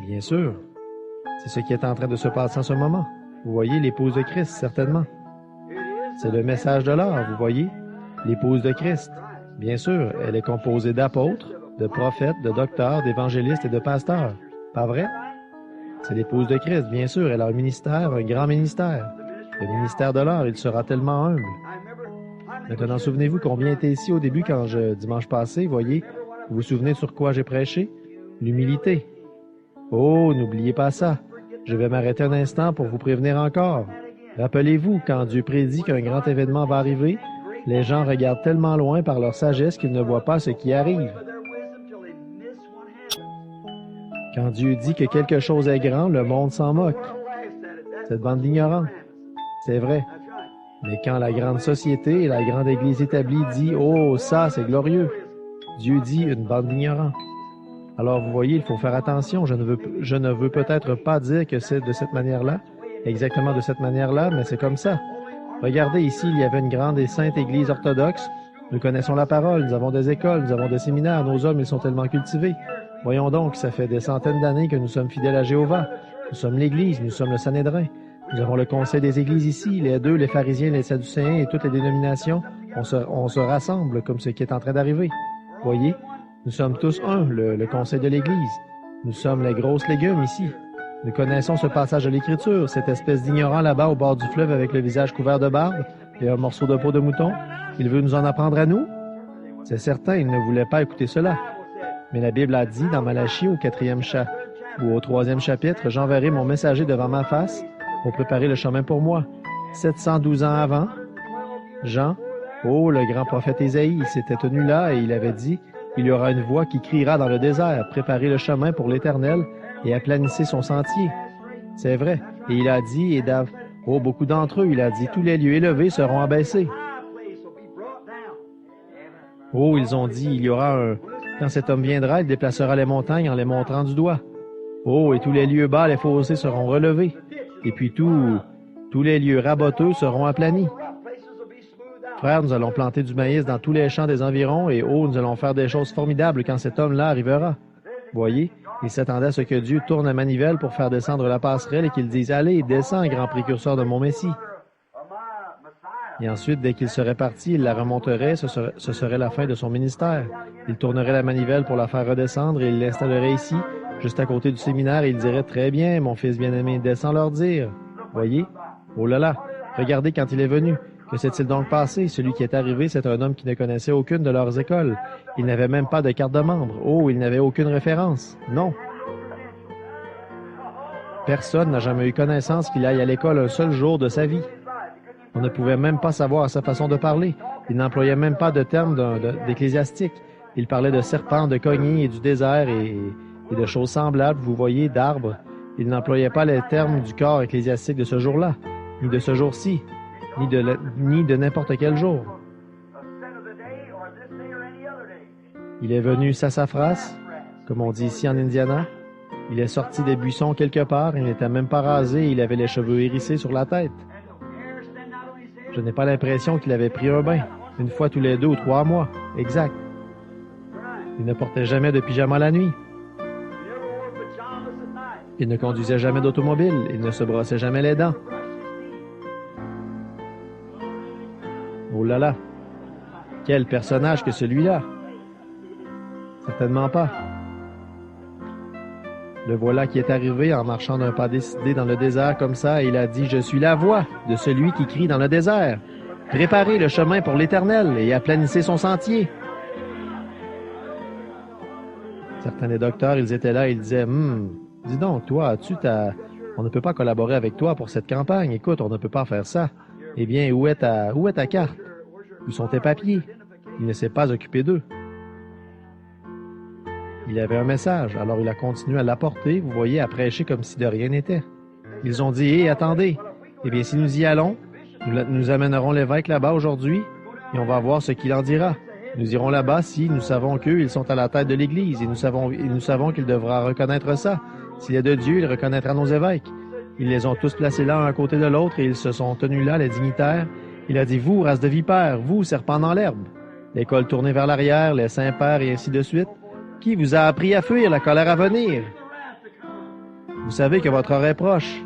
Bien sûr. C'est ce qui est en train de se passer en ce moment. Vous voyez, l'épouse de Christ, certainement. C'est le message de l'heure, vous voyez. L'épouse de Christ. Bien sûr, elle est composée d'apôtres, de prophètes, de docteurs, d'évangélistes et de pasteurs. Pas vrai? C'est l'épouse de Christ, bien sûr. Elle a un ministère, un grand ministère. Le ministère de l'heure, il sera tellement humble. Maintenant, souvenez-vous combien était ici au début dimanche passé, voyez. Vous vous souvenez sur quoi j'ai prêché? L'humilité. Oh, n'oubliez pas ça. Je vais m'arrêter un instant pour vous prévenir encore. Rappelez-vous, quand Dieu prédit qu'un grand événement va arriver, les gens regardent tellement loin par leur sagesse qu'ils ne voient pas ce qui arrive. Quand Dieu dit que quelque chose est grand, le monde s'en moque. Cette bande d'ignorants. C'est vrai. Mais quand la grande société et la grande Église établie dit « Oh, ça, c'est glorieux », Dieu dit « une bande d'ignorants ». Alors, vous voyez, il faut faire attention. Je ne veux peut-être pas dire que c'est de cette manière-là, exactement de cette manière-là, mais c'est comme ça. Regardez, ici, il y avait une grande et sainte Église orthodoxe. Nous connaissons la parole, nous avons des écoles, nous avons des séminaires, nos hommes, ils sont tellement cultivés. Voyons donc, ça fait des centaines d'années que nous sommes fidèles à Jéhovah. Nous sommes l'Église, nous sommes le Sanhédrin. Nous avons le conseil des églises ici, les pharisiens, les sadducéens et toutes les dénominations. On se rassemble comme ce qui est en train d'arriver. Voyez, nous sommes tous un, le conseil de l'Église. Nous sommes les grosses légumes ici. Nous connaissons ce passage de l'Écriture, cette espèce d'ignorant là-bas au bord du fleuve avec le visage couvert de barbe et un morceau de peau de mouton. Il veut nous en apprendre à nous? C'est certain, il ne voulait pas écouter cela. Mais la Bible a dit dans Malachie au 3e chapitre, « J'enverrai mon messager devant ma face pour préparer le chemin pour moi. » 712 ans avant, Jean, le grand prophète Ésaïe, s'était tenu là et il avait dit, « Il y aura une voix qui criera dans le désert, préparez le chemin pour l'Éternel et aplanissez son sentier. » C'est vrai. Et il a dit, beaucoup d'entre eux, il a dit, « Tous les lieux élevés seront abaissés. » Ils ont dit, il y aura quand cet homme viendra, il déplacera les montagnes en les montrant du doigt. Et tous les lieux bas, les fossés seront relevés. Et puis tous les lieux raboteux seront aplanis. Frères, nous allons planter du maïs dans tous les champs des environs et nous allons faire des choses formidables quand cet homme-là arrivera. Voyez, il s'attendait à ce que Dieu tourne la manivelle pour faire descendre la passerelle et qu'il dise « Allez, descends, grand précurseur de mon Messie ». Et ensuite, dès qu'il serait parti, il la remonterait, ce serait la fin de son ministère. Il tournerait la manivelle pour la faire redescendre et il l'installerait ici, juste à côté du séminaire, et il dirait « Très bien, mon fils bien-aimé, descends leur dire. » Voyez? Oh là là! Regardez quand il est venu. Que s'est-il donc passé? Celui qui est arrivé, c'est un homme qui ne connaissait aucune de leurs écoles. Il n'avait même pas de carte de membre. Il n'avait aucune référence. Non. Personne n'a jamais eu connaissance qu'il aille à l'école un seul jour de sa vie. On ne pouvait même pas savoir sa façon de parler. Il n'employait même pas de termes d'ecclésiastique. Il parlait de serpents, de cognés et du désert et de choses semblables, vous voyez, d'arbres. Il n'employait pas les termes du corps ecclésiastique de ce jour-là, ni de ce jour-ci, ni de n'importe quel jour. Il est venu sassafras, comme on dit ici en Indiana. Il est sorti des buissons quelque part, il n'était même pas rasé, il avait les cheveux hérissés sur la tête. Je n'ai pas l'impression qu'il avait pris un bain, une fois tous les 2 ou 3 mois, exact. Il ne portait jamais de pyjama la nuit. Il ne conduisait jamais d'automobile, il ne se brossait jamais les dents. Oh là là! Quel personnage que celui-là! Certainement pas. Le voilà qui est arrivé en marchant d'un pas décidé dans le désert comme ça, et il a dit « Je suis la voix de celui qui crie dans le désert. Préparez le chemin pour l'Éternel et aplanissez son sentier. » Certains des docteurs, ils étaient là et ils disaient « Dis donc, toi, on ne peut pas collaborer avec toi pour cette campagne. Écoute, on ne peut pas faire ça. Eh bien, où est ta carte? Où sont tes papiers? » Il ne s'est pas occupé d'eux. Il avait un message, alors il a continué à l'apporter, vous voyez, à prêcher comme si de rien n'était. Ils ont dit « Hé, attendez! Eh bien, si nous y allons, nous amènerons l'évêque là-bas aujourd'hui et on va voir ce qu'il en dira. Nous irons là-bas si nous savons qu'eux, ils sont à la tête de l'Église et nous savons qu'il devra reconnaître ça. S'il est de Dieu, il reconnaîtra nos évêques. » Ils les ont tous placés là, un à côté de l'autre, et ils se sont tenus là, les dignitaires. Il a dit « Vous, race de vipères, vous, serpents dans l'herbe. » L'école tournée vers l'arrière, les saints-pères et ainsi de suite. Qui vous a appris à fuir la colère à venir? Vous savez que votre heure est proche.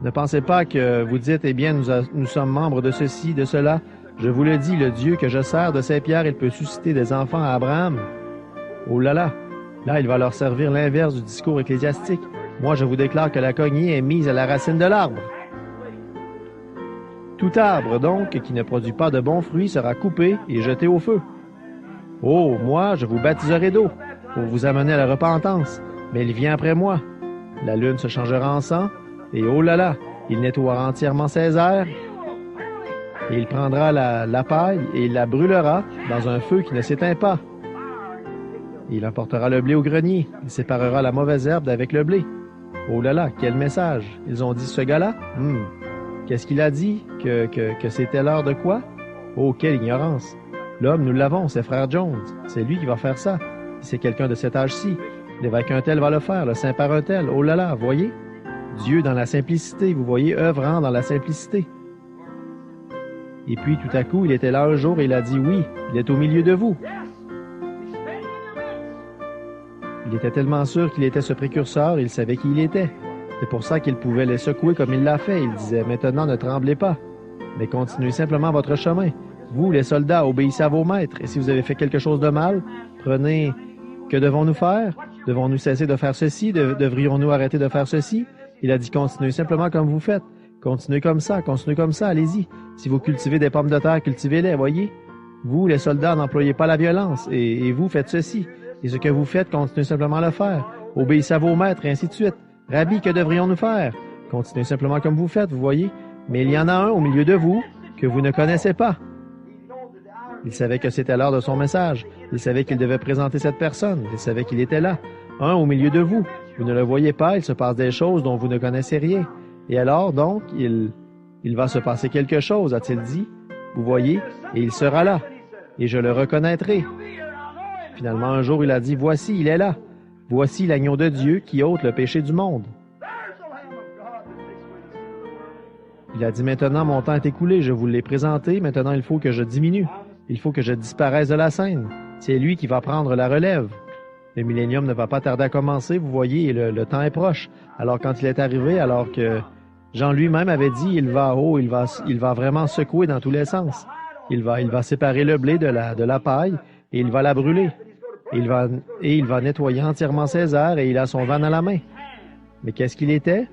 Ne pensez pas que vous dites, eh bien, nous sommes membres de ceci, de cela. Je vous le dis, le Dieu que je sers de Saint-Pierre, il peut susciter des enfants à Abraham. Oh là là! Là, il va leur servir l'inverse du discours ecclésiastique. Moi, je vous déclare que la cognée est mise à la racine de l'arbre. Tout arbre, donc, qui ne produit pas de bons fruits sera coupé et jeté au feu. Oh, moi, je vous baptiserai d'eau pour vous amener à la repentance, mais il vient après moi. La lune se changera en sang, et oh là là, il nettoiera entièrement ses airs, et il prendra la paille et il la brûlera dans un feu qui ne s'éteint pas. Il emportera le blé au grenier, il séparera la mauvaise herbe d'avec le blé. Oh là là, quel message! Ils ont dit ce gars-là? Qu'est-ce qu'il a dit? Que c'était l'heure de quoi? Oh, quelle ignorance! L'homme, nous l'avons, c'est frère Jones. C'est lui qui va faire ça. C'est quelqu'un de cet âge-ci. L'évêque un tel va le faire, le Saint-Père un tel. Oh là là, voyez? Dieu dans la simplicité, vous voyez, œuvrant dans la simplicité. Et puis, tout à coup, il était là un jour et il a dit, oui, il est au milieu de vous. Il était tellement sûr qu'il était ce précurseur, il savait qui il était. C'est pour ça qu'il pouvait les secouer comme il l'a fait. Il disait, maintenant, ne tremblez pas, mais continuez simplement votre chemin. Vous, les soldats, obéissez à vos maîtres. Et si vous avez fait quelque chose de mal, prenez... Que devons-nous faire? Devons-nous cesser de faire ceci? Devrions-nous arrêter de faire ceci? Il a dit, continuez simplement comme vous faites. Continuez comme ça, allez-y. Si vous cultivez des pommes de terre, cultivez-les, voyez. Vous, les soldats, n'employez pas la violence. Et vous, faites ceci. Et ce que vous faites, continuez simplement à le faire. Obéissez à vos maîtres, et ainsi de suite. Rabbi, que devrions-nous faire? Continuez simplement comme vous faites, vous voyez. Mais il y en a un au milieu de vous que vous ne connaissez pas. Il savait que c'était l'heure de son message. Il savait qu'il devait présenter cette personne. Il savait qu'il était là. Un au milieu de vous. Vous ne le voyez pas, il se passe des choses dont vous ne connaissez rien. Et alors, donc, il va se passer quelque chose, a-t-il dit. Vous voyez, et il sera là. Et je le reconnaîtrai. Finalement, un jour, il a dit, voici, il est là. Voici l'agneau de Dieu qui ôte le péché du monde. Il a dit, maintenant, mon temps est écoulé, je vous l'ai présenté, maintenant il faut que je diminue. Il faut que je disparaisse de la scène. C'est lui qui va prendre la relève. Le millénium ne va pas tarder à commencer, vous voyez, et le temps est proche. Alors quand il est arrivé, alors que Jean lui-même avait dit, il va vraiment secouer dans tous les sens. Il va séparer le blé de la paille et il va la brûler. Et il va nettoyer entièrement ses airs et il a son van à la main. Mais qu'est-ce qu'il était?